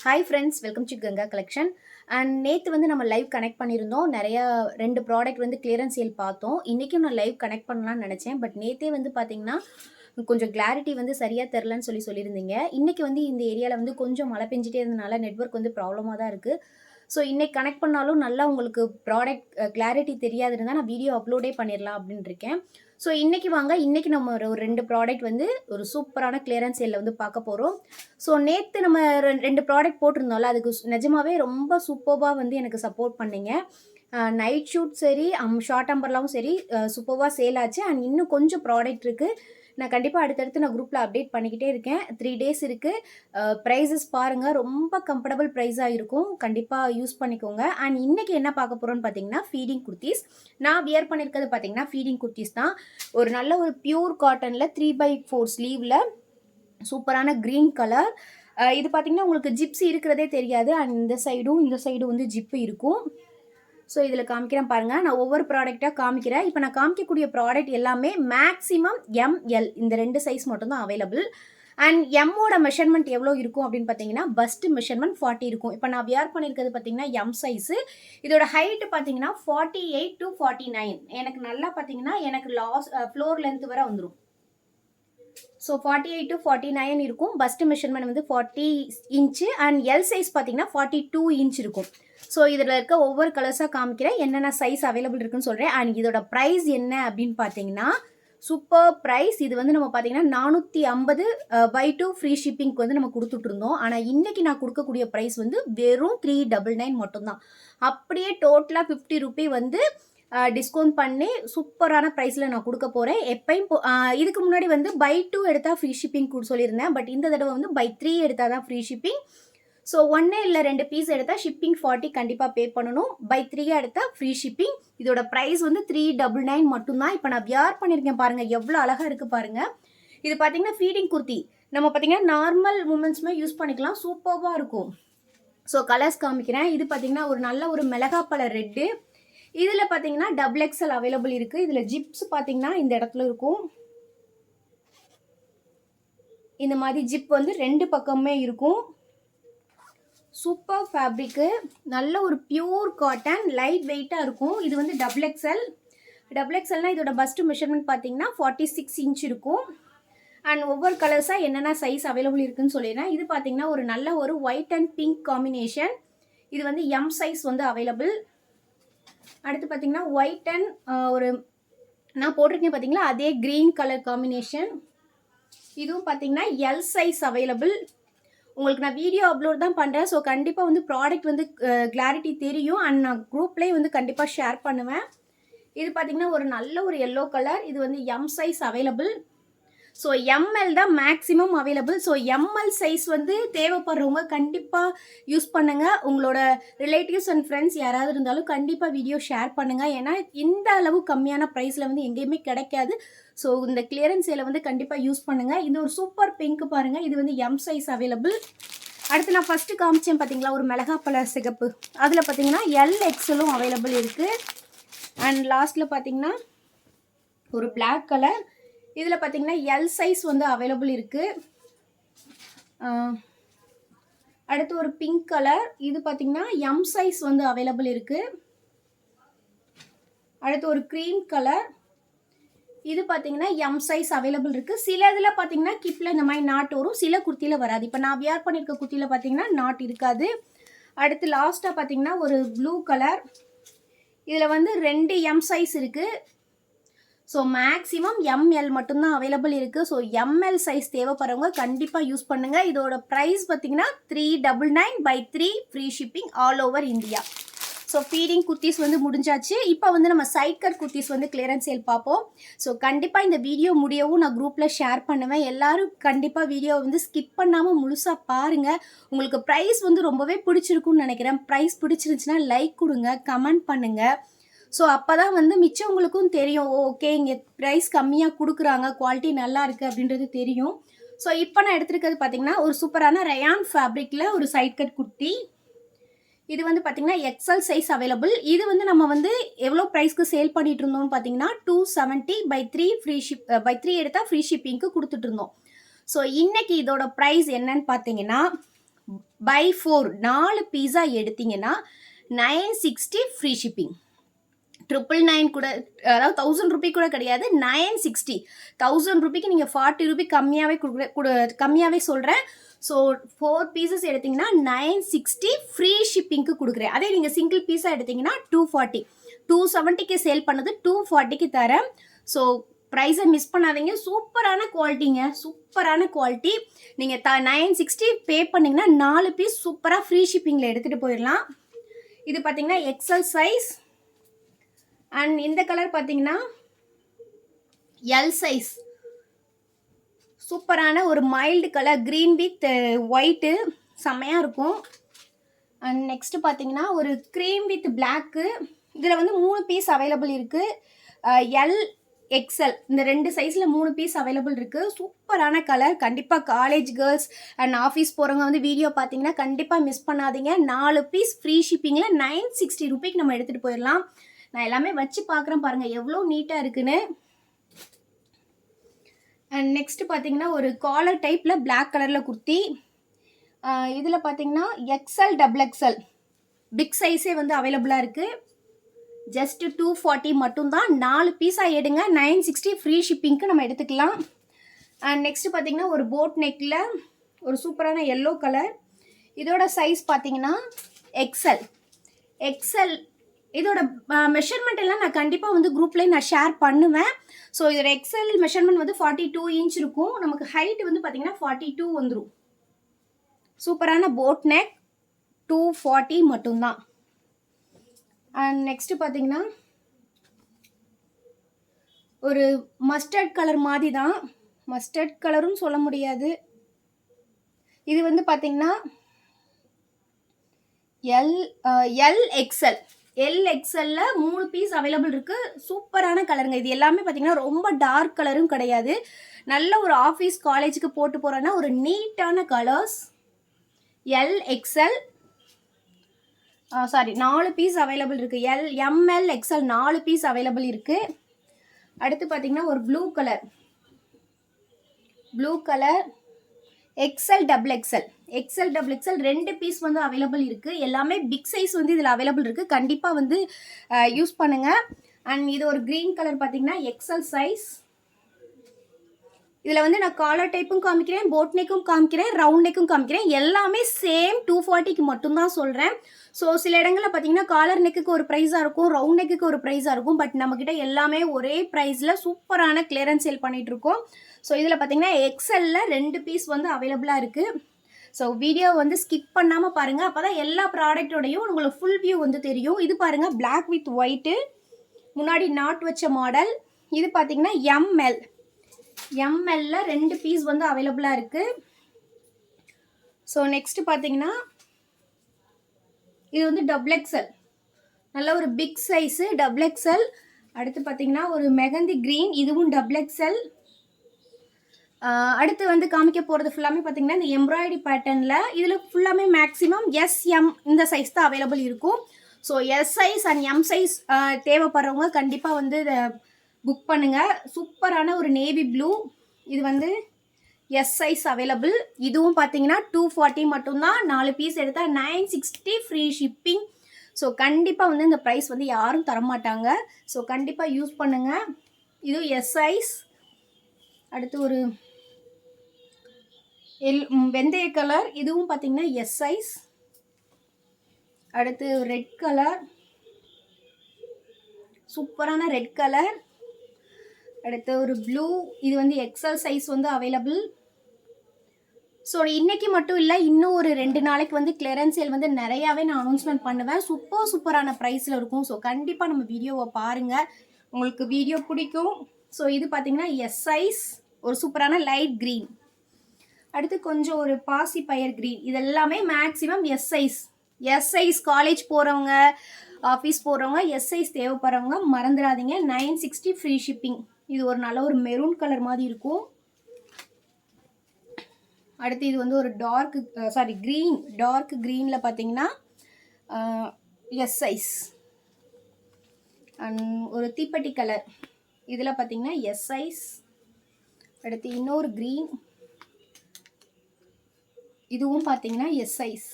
Hi friends, welcome to Ganga collection. And நேற்று வந்து நம்ம லைவ் கனெக்ட் பண்ணியிருந்தோம். நிறையா 2 ப்ராடக்ட் வந்து கிளியரன்ஸ் சேல் பார்த்தோம். இன்றைக்கும் நான் லைவ் கனெக்ட் பண்ணலான்னு நினச்சேன். பட் நேற்றே வந்து பார்த்தீங்கன்னா கொஞ்சம் கிளாரிட்டி வந்து சரியாக தெரிலன்னு சொல்லியிருந்தீங்க. இன்றைக்கி வந்து இந்த ஏரியாவில் வந்து கொஞ்சம் மழை பெஞ்சிட்டே இருந்தனால நெட்வொர்க் வந்து ப்ராப்ளமாக தான் இருக்குது. ஸோ இன்றைக்கி கனெக்ட் பண்ணாலும் நல்லா உங்களுக்கு ப்ராடக்ட் கிளாரிட்டி தெரியாது இருந்தால் நான் வீடியோ அப்லோடே பண்ணிடலாம் அப்படின்னு இருக்கேன். ஸோ இன்றைக்கி வாங்க, இன்றைக்கி நம்ம ஒரு 2 ப்ராடக்ட் வந்து ஒரு சூப்பரான கிளியரன்ஸ் சேலில் வந்து பார்க்க போகிறோம். ஸோ நேற்று நம்ம 2 ப்ராடக்ட் போட்டிருந்தோம்ல, அதுக்கு நிஜமாவே ரொம்ப சூப்பராக வந்து எனக்கு சப்போர்ட் பண்ணீங்க. நைட் ஷூட் சரி, ஷார்ட் அம்பர்லாவும் சரி சூப்பராக சேல் ஆச்சு. அண்ட் இன்னும் கொஞ்சம் ப்ராடக்ட் இருக்குது. நான் கண்டிப்பாக அடுத்தடுத்து நான் குரூப்பில் அப்டேட் பண்ணிக்கிட்டே இருக்கேன். 3 டேஸ் இருக்குது. ப்ரைஸஸ் பாருங்கள், ரொம்ப கம்ஃபர்டபுள் ப்ரைஸாக இருக்கும். கண்டிப்பாக யூஸ் பண்ணிக்கோங்க. அண்ட் இன்றைக்கி என்ன பார்க்க போகிறோன்னு பார்த்தீங்கன்னா ஃபீடிங் குர்த்திஸ். நான் வியர் பண்ணியிருக்கிறது பார்த்தீங்கன்னா ஃபீடிங் குர்த்திஸ் தான். ஒரு நல்ல ஒரு பியூர் காட்டனில் 3/4 ஸ்லீவில் சூப்பரான க்ரீன் கலர். இது பார்த்தீங்கன்னா உங்களுக்கு ஜிப்ஸ் இருக்கிறதே தெரியாது. அண்ட் இந்த சைடும் வந்து ஜிப்பு இருக்கும். ஸோ இதில் காமிக்கிறேன் பாருங்கள். நான் ஒவ்வொரு ப்ராடக்டாக காமிக்கிறேன். இப்போ நான் காமிக்கக்கூடிய ப்ராடக்ட் எல்லாமே மேக்ஸிமம் ML இந்த 2 சைஸ் மட்டும்தான் அவைலபிள். அண்ட் எம்மோட மெஷர்மெண்ட் எவ்வளோ இருக்கும் அப்படின்னு பார்த்தீங்கன்னா பஸ்ட் மெஷர்மெண்ட் 40 இருக்கும். இப்போ நான் வியர் பண்ணியிருக்கிறது பார்த்தீங்கன்னா எம் சைஸு. இதோட ஹைட்டு பார்த்தீங்கன்னா 48 to 49. எனக்கு நல்லா பார்த்தீங்கன்னா எனக்கு ஃப்ளோர் லென்த் வரை வந்துடும். ஸோ 48 to 49 இருக்கும். பஸ்ட் மெஷர்மெண்ட் வந்து 40 இன்ச்சு. அண்ட் எல் சைஸ் பார்த்தீங்கன்னா 42 இன்ச் இருக்கும். ஸோ இதில் இருக்க ஒவ்வொரு கலர்ஸாக காமிக்கிறேன், என்னென்ன சைஸ் அவைலபிள் இருக்குன்னு சொல்கிறேன். அண்ட் இதோட ப்ரைஸ் என்ன அப்படின்னு பார்த்தீங்கன்னா சூப்பர் ப்ரைஸ். இது வந்து நம்ம பார்த்தீங்கன்னா 450 by2 ஃப்ரீ ஷிப்பிங்க்கு வந்து நம்ம கொடுத்துட்ருந்தோம். ஆனால் இன்றைக்கி நான் கொடுக்கக்கூடிய ப்ரைஸ் வந்து வெறும் 399 மட்டும்தான். அப்படியே டோட்டலாக 50 ரூபி வந்து டிஸ்கவுண்ட் பண்ணி சூப்பரான ப்ரைஸில் நான் கொடுக்க போகிறேன். எப்பயும் இதுக்கு முன்னாடி வந்து by2 எடுத்தால் ஃப்ரீ ஷிப்பிங் சொல்லியிருந்தேன். பட் இந்த தடவை வந்து by3 எடுத்தால் தான் ஃப்ரீ ஷிப்பிங். ஸோ 1 இல்லை 2 பீஸ் எடுத்தால் ஷிப்பிங் 40 கண்டிப்பாக பே பண்ணணும். by3 எடுத்தால் ஃப்ரீ ஷிப்பிங். இதோட ப்ரைஸ் வந்து 399 மட்டும்தான். இப்போ நான் வியர் பண்ணியிருக்கேன் பாருங்கள், எவ்வளோ அழகாக இருக்குது பாருங்கள். இது பார்த்தீங்கன்னா ஃபீடிங் குர்த்தி. நம்ம பார்த்தீங்கன்னா நார்மல் உமன்ஸுமே யூஸ் பண்ணிக்கலாம், சூப்பராக இருக்கும். ஸோ கலர்ஸ் காமிக்கிறேன். இது பார்த்தீங்கன்னா ஒரு நல்ல ஒரு மிளகாப்பழ ரெட்டு. இதில் பார்த்தீங்கன்னா XXL அவைலபிள் இருக்குது. இதில் ஜிப்ஸ் பார்த்தீங்கன்னா இந்த இடத்துல இருக்கும். இந்த மாதிரி ஜிப் வந்து 2 பக்கமே இருக்கும். சூப்பர் ஃபேப்ரிக்கு, நல்ல ஒரு பியூர் காட்டன், லைட் வெயிட்டாக இருக்கும். இது வந்து XXLனால் இதோட பஸ்ட் மெஷர்மெண்ட் பார்த்தீங்கன்னா 46 இன்ச் இருக்கும். அண்ட் ஒவ்வொரு கலர்ஸாக என்னென்ன சைஸ் அவைலபிள் இருக்குதுன்னு சொல்லிடுறேன். இது பார்த்தீங்கன்னா ஒரு நல்ல ஒரு ஒயிட் அண்ட் பிங்க் காம்பினேஷன். இது வந்து எம் சைஸ் வந்து அவைலபிள். அடுத்து பார்த்தீங்கன்னா ஒயிட் அண்ட் ஒரு நான் போட்டிருக்கேன் பார்த்தீங்களா அதே க்ரீன் கலர் காம்பினேஷன். இதுவும் பார்த்தீங்கன்னா எல் சைஸ் அவைலபிள். உங்களுக்கு நான் வீடியோ அப்லோட் தான் பண்ணுறேன். ஸோ கண்டிப்பாக வந்து ப்ராடக்ட் வந்து கிளாரிட்டி தெரியும். அண்ட் நான் குரூப்லேயே வந்து கண்டிப்பாக ஷேர் பண்ணுவேன். இது பார்த்தீங்கன்னா ஒரு நல்ல ஒரு எல்லோ கலர். இது வந்து M size available. So ML தான் maximum available. So ML size வந்து தேவைப்படுறவங்க கண்டிப்பாக யூஸ் பண்ணுங்கள். உங்களோட ரிலேட்டிவ்ஸ் அண்ட் ஃப்ரெண்ட்ஸ் யாராவது இருந்தாலும் கண்டிப்பாக வீடியோ ஷேர் பண்ணுங்கள். ஏன்னா இந்த அளவு கம்மியான ப்ரைஸில் வந்து எங்கேயுமே கிடைக்காது. ஸோ இந்த கிளியரன்ஸ் சேலை வந்து கண்டிப்பாக யூஸ் பண்ணுங்கள். இது ஒரு சூப்பர் பிங்க் பாருங்கள். இது வந்து எம் சைஸ் அவைலபிள். அடுத்து நான் ஃபஸ்ட்டு காமிச்சேன் பார்த்தீங்களா ஒரு மிளகாப்பழ சிகப்பு. அதில் பார்த்தீங்கன்னா LXLம் அவைலபிள் இருக்குது. அண்ட் லாஸ்ட்டில் பார்த்தீங்கன்னா ஒரு பிளாக் கலர். இதில் பார்த்தீங்கன்னா எல் சைஸ் வந்து அவைலபிள் இருக்குது. அடுத்து ஒரு பிங்க் கலர். இது பார்த்தீங்கன்னா எம் சைஸ் வந்து அவைலபிள் இருக்குது. அடுத்து ஒரு க்ரீம் கலர். இது பார்த்தீங்கன்னா எம் சைஸ் அவைலபிள் இருக்குது. சில இதில் பார்த்தீங்கன்னா கிப்பில் இந்த மாதிரி நாட் வரும், சில குர்த்தியில் வராது. இப்போ நான் வியர் பண்ணியிருக்க குர்த்தியில் பார்த்தீங்கன்னா நாட் இருக்காது. அடுத்து லாஸ்ட்டாக பார்த்தீங்கன்னா ஒரு ப்ளூ கலர். இதில் வந்து 2 எம் சைஸ் இருக்குது. ஸோ மேக்ஸிமம் ML மட்டும்தான் அவைலபிள் இருக்குது. ஸோ ML சைஸ் தேவைப்படுறவங்க கண்டிப்பாக யூஸ் பண்ணுங்கள். இதோட ப்ரைஸ் பார்த்தீங்கன்னா 399 by3 free shipping all over India. So feeding kurtis வந்து முடிஞ்சாச்சு. இப்போ வந்து நம்ம சைட் கட் குர்த்திஸ் வந்து கிளியரன்ஸ் சேல் பார்ப்போம். ஸோ கண்டிப்பாக இந்த வீடியோ முடியவும் நான் குரூப்பில் ஷேர் பண்ணுவேன். எல்லோரும் கண்டிப்பாக வீடியோ வந்து ஸ்கிப் பண்ணாமல் முழுசாக பாருங்கள். உங்களுக்கு ப்ரைஸ் வந்து ரொம்பவே பிடிச்சிருக்குன்னு நினைக்கிறேன். ப்ரைஸ் பிடிச்சிருந்துச்சுன்னா லைக் கொடுங்க, கமெண்ட் பண்ணுங்கள். ஸோ அப்போ தான் வந்து மிச்சவங்களுக்கும் தெரியும், ஓகே இங்கே ப்ரைஸ் கம்மியாக கொடுக்குறாங்க, குவாலிட்டி நல்லா இருக்குது அப்படின்றது தெரியும். ஸோ இப்போ நான் எடுத்துருக்கிறது பார்த்தீங்கன்னா ஒரு சூப்பரான ரயான் ஃபேப்ரிக்கில் ஒரு சைட் கட் குர்த்தி. இது வந்து பார்த்தீங்கன்னா XL சைஸ் அவைலபிள். இது வந்து நம்ம வந்து எவ்வளோ ப்ரைஸ்க்கு சேல் பண்ணிட்டு இருந்தோம்னு பார்த்தீங்கன்னா 270 by3 ஃப்ரீ by3 எடுத்தால் ஃப்ரீ ஷிப்பிங்க்கு கொடுத்துட்டு இருந்தோம். ஸோ இன்றைக்கி இதோட ப்ரைஸ் என்னன்னு பார்த்தீங்கன்னா பை 4 4 பீஸா எடுத்தீங்கன்னா 960 ஃப்ரீ ஷிப்பிங். 999 கூட, அதாவது 1000 ரூபி கூட கிடையாது, 960. 1000 ரூபிக்கு நீங்கள் 40 ரூபி கம்மியாகவே சொல்கிறேன். ஸோ 4 பீசஸ் எடுத்தீங்கன்னா 960 ஃப்ரீ ஷிப்பிங்க்கு கொடுக்குறேன். அதே நீங்கள் சிங்கிள் பீஸாக எடுத்தீங்கன்னா 240. 270க்கு சேல் பண்ணது 240க்கு தரேன். ஸோ ப்ரைஸை மிஸ் பண்ணாதீங்க. சூப்பரான குவாலிட்டிங்க, சூப்பரான குவாலிட்டி. நீங்கள் 960 பே பண்ணிங்கன்னா 4 பீஸ் சூப்பராக ஃப்ரீ ஷிப்பிங்கில் எடுத்துகிட்டு போயிடலாம். இது பார்த்தீங்கன்னா எக்ஸல் சைஸ். அண்ட் இந்த கலர் பார்த்தீங்கன்னா எல் சைஸ். சூப்பரான ஒரு mild colour, green with white, செம்மையாக இருக்கும். அண்ட் நெக்ஸ்ட் பார்த்தீங்கன்னா ஒரு க்ரீம் வித் பிளாக்கு. இதில் வந்து 3 பீஸ் அவைலபிள் இருக்குது. எல் எக்ஸல் இந்த 2 சைஸில் 3 பீஸ் அவைலபிள் இருக்குது. சூப்பரான கலர். கண்டிப்பாக காலேஜ் கேர்ள்ஸ் அண்ட் ஆஃபீஸ் போகிறவங்க வந்து வீடியோ பார்த்தீங்கன்னா கண்டிப்பாக மிஸ் பண்ணாதீங்க. 4 பீஸ் ஃப்ரீ ஷிப்பிங்கில் 960 ரூபிக்கு நம்ம எடுத்துகிட்டு போயிடலாம். நான் எல்லாமே வச்சு பார்க்குறேன் பாருங்கள் எவ்வளோ நீட்டாக இருக்குன்னு. அண்ட் நெக்ஸ்ட் பார்த்தீங்கன்னா ஒரு காலர் டைப்பில் பிளாக் கலரில் குர்த்தி. இதில் பார்த்தீங்கன்னா எக்ஸல் டபுள் எக்ஸல் பிக் சைஸே வந்து அவைலபிளாக இருக்குது. ஜஸ்ட் 240 மட்டும்தான். 4 பீஸாக எடுங்க, 960 ஃப்ரீ ஷிப்பிங்க்கு நம்ம எடுத்துக்கலாம். அண்ட் நெக்ஸ்ட் பார்த்தீங்கன்னா ஒரு போட் நெக்கில் ஒரு சூப்பரான எல்லோ கலர். இதோட சைஸ் பார்த்தீங்கன்னா எக்ஸல். எக்ஸல் இதோட மெஷர்மெண்ட் எல்லாம் நான் கண்டிப்பாக வந்து குரூப்லேயே நான் ஷேர் பண்ணுவேன். ஸோ இதோட எக்ஸல் மெஷர்மெண்ட் வந்து 42 இன்ச் இருக்கும். நமக்கு ஹைட் வந்து பார்த்தீங்கன்னா 42 வந்துடும். சூப்பரான போட் நெக், 240 மட்டும்தான். அண்ட் நெக்ஸ்ட் பார்த்தீங்கன்னா ஒரு மஸ்டர்ட் கலர் மாதிரி தான், மஸ்டர்ட் கலரும் சொல்ல முடியாது. இது வந்து பார்த்தீங்கன்னா எல் எக்ஸல். எல் எக்ஸல்ல 3 பீஸ் அவைலபிள் இருக்குது. சூப்பரான கலருங்க. இது எல்லாமே பார்த்தீங்கன்னா ரொம்ப டார்க் கலரும் கிடையாது. நல்ல ஒரு ஆஃபீஸ் காலேஜுக்கு போட்டு போகிறோன்னா ஒரு நீட்டான colours. L XL 4 piece available இருக்குது. எம்எல் எக்ஸல் 4 பீஸ் அவைலபிள் இருக்குது. அடுத்து பார்த்தீங்கன்னா ஒரு blue colour XL double XL. XL double XL 2 piece வந்து அவைலபிள் இருக்குது. எல்லாமே பிக் சைஸ் வந்து இதில் அவைலபிள் இருக்குது. கண்டிப்பாக வந்து யூஸ் பண்ணுங்கள். அண்ட் இது ஒரு க்ரீன் கலர் பார்த்தீங்கன்னா எக்ஸல் சைஸ். இதில் வந்து நான் காலர் டைப்பும் காமிக்கிறேன், போட் நெக்கும் காமிக்கிறேன், ரவுண்ட் நெக்கும் காமிக்கிறேன். எல்லாமே சேம் 240க்கு மட்டும்தான் சொல்கிறேன். ஸோ சில இடங்களில் பார்த்தீங்கன்னா காலர் நெக்குக்கு ஒரு ப்ரைஸாக இருக்கும், ரவுண்ட் நெக்குக்கு ஒரு ப்ரைஸாக இருக்கும். பட் நம்மக்கிட்ட எல்லாமே ஒரே ப்ரைஸில் சூப்பரான கிளியரன்ஸ் சேல் பண்ணிகிட்ருக்கோம். ஸோ இதில் பார்த்தீங்கன்னா எக்ஸலில் 2 பீஸ் வந்து அவைலபிளாக இருக்குது. ஸோ வீடியோ வந்து ஸ்கிப் பண்ணாமல் பாருங்கள். அப்போ தான் எல்லா ப்ராடக்டோடையும் உங்களுக்கு ஃபுல் வியூ வந்து தெரியும். இது பாருங்கள் பிளாக் வித் ஒயிட்டு, முன்னாடி நாட் வச்ச மாடல். இது பார்த்தீங்கன்னா எம்எல்ல 2 பீஸ் வந்து அவைலபிளாக இருக்குது. ஸோ நெக்ஸ்ட் பார்த்தீங்கன்னா இது வந்து டபுள் எக்ஸல், நல்ல ஒரு பிக் சைஸு டபுள் எக்ஸல். அடுத்து பார்த்தீங்கன்னா ஒரு மெகந்தி க்ரீன், இதுவும் டபுள் எக்ஸல். அடுத்து வந்து காமிக்க போகிறது ஃபுல்லாமே பார்த்தீங்கன்னா இந்த எம்ப்ராய்டரி பேட்டர்னில். இதில் ஃபுல்லாமே மேக்ஸிமம் எஸ்எம் இந்த சைஸ் தான் அவைலபிள் இருக்கும். So S size and M size தேவைப்படுறவங்க கண்டிப்பாக வந்து இதை புக் பண்ணுங்கள். சூப்பரான ஒரு நேவி ப்ளூ. இது வந்து எஸ் சைஸ் அவைலபிள். இதுவும் பார்த்தீங்கன்னா 240 மட்டும்தான். 4 பீஸ் எடுத்தால் 960 ஃப்ரீ ஷிப்பிங். ஸோ கண்டிப்பாக வந்து இந்த ப்ரைஸ் வந்து யாரும் தரமாட்டாங்க. ஸோ கண்டிப்பாக யூஸ் பண்ணுங்கள். இதுவும் எஸ் சைஸ். அடுத்து ஒரு வெந்தய கலர், இதுவும் பார்த்தீங்கன்னா எஸ் சைஸ். அடுத்து ரெட் கலர், சூப்பரான ரெட் கலர். அடுத்து ஒரு ப்ளூ, இது வந்து எக்ஸல் சைஸ் வந்து அவைலபிள். ஸோ இன்றைக்கி மட்டும் இல்லை, இன்னும் ஒரு 2 நாளைக்கு வந்து கிளியரன்ஸ் சேல் வந்து நிறையாவே நான் அனௌன்ஸ்மெண்ட் பண்ணுவேன். சூப்பரான ப்ரைஸில் இருக்கும். ஸோ கண்டிப்பாக நம்ம வீடியோவை பாருங்கள், உங்களுக்கு வீடியோ பிடிக்கும். ஸோ இது பார்த்தீங்கன்னா எஸ் சைஸ், ஒரு சூப்பரான லைட் க்ரீன். அடுத்து கொஞ்சம் ஒரு பாசி பயர் க்ரீன். இதெல்லாமே மேக்ஸிமம் எஸ் சைஸ் காலேஜ் போகிறவங்க, ஆஃபீஸ் போகிறவங்க, எஸ் சைஸ் தேவைப்படுறவங்க மறந்துடாதீங்க. 960 ஃப்ரீ ஷிப்பிங். இது ஒரு நல்ல ஒரு மெரூன் கலர் மாதிரி இருக்கும். அடுத்து இது வந்து ஒரு டார்க் க்ரீனில் பார்த்தீங்கன்னா எஸ் சைஸ். அண்ட் ஒரு தீப்பெட்டி கலர், இதில் பார்த்தீங்கன்னா எஸ் சைஸ். அடுத்து இன்னொரு க்ரீன், இதுவும் பார்த்தீங்கன்னா S size.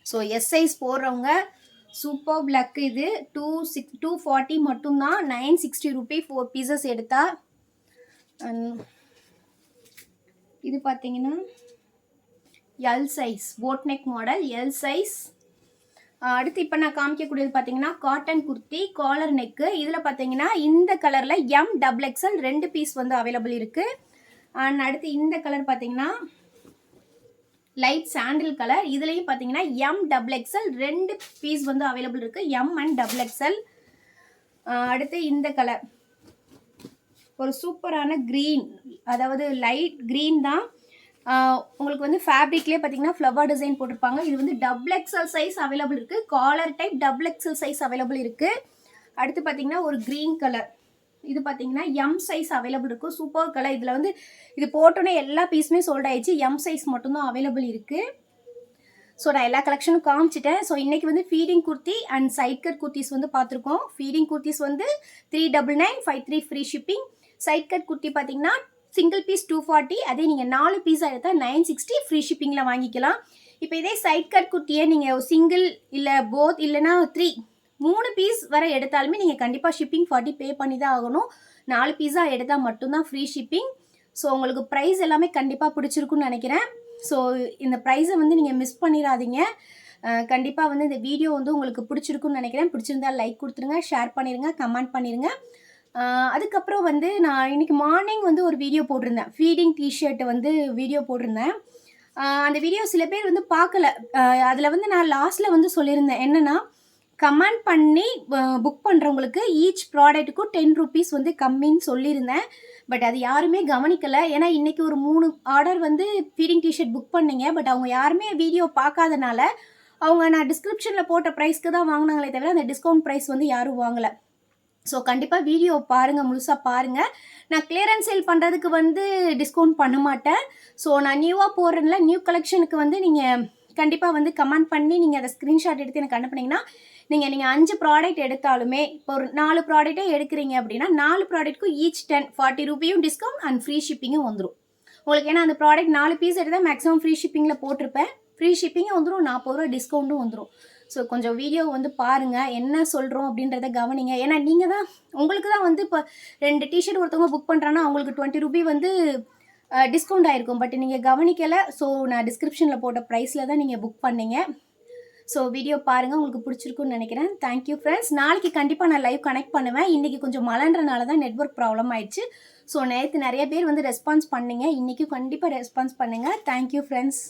So S size போடுறவங்க சூப்பர் பிளாக். இது 240 மட்டும்தான். 960 ரூபி 4 பீசஸ் எடுத்தா. இது பார்த்தீங்கன்னா L size, boat neck model, L size. அடுத்து இப்போ நான் காமிக்கக்கூடியது பார்த்தீங்கன்னா காட்டன் குர்த்தி, காலர் நெக்கு. இதில் பார்த்தீங்கன்னா இந்த கலரில் MXXL 2 பீஸ் வந்து அவைலபிள் இருக்குது. அண்ட் அடுத்து இந்த கலர் பார்த்தீங்கன்னா லைட் சாண்டில் கலர். இதுலேயும் பார்த்தீங்கன்னா MXXL 2 பீஸ் வந்து அவைலபிள் இருக்குது, M and XXL. அடுத்து இந்த கலர் ஒரு சூப்பரான க்ரீன், அதாவது லைட் க்ரீன் தான். உங்களுக்கு வந்து ஃபேப்ரிக்லேயே பார்த்தீங்கன்னா ஃப்ளவர் டிசைன் போட்டிருப்பாங்க. இது வந்து XXL சைஸ் அவைலபிள் இருக்குது. Collar type XXL size available இருக்குது. அடுத்து பார்த்தீங்கன்னா ஒரு க்ரீன் கலர். இது பார்த்தீங்கன்னா M சைஸ் அவைலபிள் இருக்கும். Super colour. இதில் வந்து இது போட்டோன்னே எல்லா பீஸுமே சோல்ட் ஆயிடுச்சு. M சைஸ் மட்டும்தான் அவைலபிள் இருக்குது. ஸோ நான் எல்லா கலெக்ஷனும் காமிச்சிட்டேன். ஸோ இன்றைக்கி வந்து feeding kurti and side cut kurtis வந்து பார்த்துருக்கோம். ஃபீடிங் குர்த்திஸ் வந்து 399, 53 free shipping. Side cut kurti பார்த்தீங்கன்னா சிங்கிள் பீஸ் 240, அதே நீங்கள் 4 பீஸாக எடுத்தால் 960 ஃப்ரீ ஷிப்பிங்கில் வாங்கிக்கலாம். இப்போ இதே சைட் கட் குர்த்தியை நீங்கள் சிங்கிள் இல்லை போத் இல்லைனா 3 பீஸ் வரை எடுத்தாலுமே நீங்கள் கண்டிப்பாக ஷிப்பிங் 40 பே பண்ணி தான் ஆகணும். 4 பீஸாக எடுத்தால் மட்டும்தான் ஃப்ரீ ஷிப்பிங். ஸோ உங்களுக்கு ப்ரைஸ் எல்லாமே கண்டிப்பாக பிடிச்சிருக்குன்னு நினைக்கிறேன். ஸோ இந்த ப்ரைஸை வந்து நீங்கள் மிஸ் பண்ணிடாதீங்க. கண்டிப்பாக வந்து இந்த வீடியோ வந்து உங்களுக்கு பிடிச்சிருக்குன்னு நினைக்கிறேன். பிடிச்சிருந்தா லைக் கொடுத்துருங்க, ஷேர் பண்ணிடுங்க, கமெண்ட் பண்ணிடுங்க. அதுக்கப்புறம் வந்து நான் இன்றைக்கி மார்னிங் வந்து ஒரு வீடியோ போட்டிருந்தேன். ஃபீடிங் டிஷர்ட்டை வந்து வீடியோ போட்டிருந்தேன். அந்த வீடியோ சில பேர் வந்து பார்க்கல. அதில் வந்து நான் லாஸ்ட்டில் வந்து சொல்லியிருந்தேன் என்னென்னா, கமெண்ட் பண்ணி புக் பண்ணுறவங்களுக்கு ஈச் ப்ராடக்ட்டுக்கும் 10 ரூபீஸ் வந்து கம்மின்னு சொல்லியிருந்தேன். பட் அது யாருமே கவனிக்கலை. ஏன்னா இன்றைக்கி ஒரு 3 ஆர்டர் வந்து ஃபீடிங் டிஷர்ட் புக் பண்ணிங்க. பட் அவங்க யாருமே வீடியோ பார்க்காதனால அவங்க நான் டிஸ்கிரிப்ஷனில் போட்ட ப்ரைஸ்க்கு தான் வாங்கினாங்களே தவிர அந்த டிஸ்கவுண்ட் ப்ரைஸ் வந்து யாரும் வாங்கலை. ஸோ கண்டிப்பாக வீடியோ பாருங்கள், முழுசாக பாருங்கள். நான் கிளியரன்ஸ் சேல் பண்ணுறதுக்கு வந்து டிஸ்கவுண்ட் பண்ண மாட்டேன். ஸோ நான் நியூவாக போடுறேன்ல, நியூ கலெக்ஷனுக்கு வந்து நீங்கள் கண்டிப்பாக வந்து கமெண்ட் பண்ணி நீங்கள் அதை ஸ்க்ரீன்ஷாட் எடுத்து எனக்கு அனுப்புனீங்கன்னா, நீங்கள் 5 ப்ராடக்ட் எடுத்தாலுமே, இப்போ ஒரு 4 ப்ராடக்ட்டே எடுக்கிறீங்க அப்படின்னா 4 ப்ராடக்ட்டுக்கும் ஈச் 40 ரூபியும் டிஸ்கவுண்ட் அண்ட் ஃப்ரீ ஷிப்பிங்கும் வந்துடும் உங்களுக்கு. ஏன்னா அந்த ப்ராடக்ட் 4 பீஸ் எடுத்தால் மேக்ஸிமம் ஃப்ரீ ஷிப்பிங்கில் போட்டிருப்பேன். ஃப்ரீ ஷிப்பிங்கும் வந்துடும், 40 ரூபா டிஸ்கவுண்ட்டும் வந்துடும். ஸோ கொஞ்சம் வீடியோ வந்து பாருங்கள், என்ன சொல்கிறோம் அப்படின்றத கவனிங்க. ஏன்னா நீங்கள் தான், உங்களுக்கு தான் வந்து இப்போ 2 டிஷர்ட் ஒருத்தவங்க புக் பண்ணுறாங்கன்னா அவங்களுக்கு 20 ரூபி வந்து டிஸ்கவுண்ட் ஆகிருக்கும். பட் நீங்கள் கவனிக்கலை. ஸோ நான் டிஸ்கிரிப்ஷனில் போட்ட ப்ரைஸில் தான் நீங்கள் புக் பண்ணீங்க. ஸோ வீடியோ பாருங்கள், உங்களுக்கு பிடிச்சிருக்குன்னு நினைக்கிறேன். Thank you friends. நாளைக்கு கண்டிப்பாக நான் லைவ் கனெக்ட் பண்ணுவேன். இன்றைக்கி கொஞ்சம் மழைன்றனால தான் நெட்வொர்க் ப்ராப்ளம் ஆயிடுச்சு. ஸோ நேற்று நிறைய பேர் வந்து ரெஸ்பான்ஸ் பண்ணிங்க, இன்றைக்கும் கண்டிப்பாக ரெஸ்பான்ஸ் பண்ணுங்கள். Thank you friends.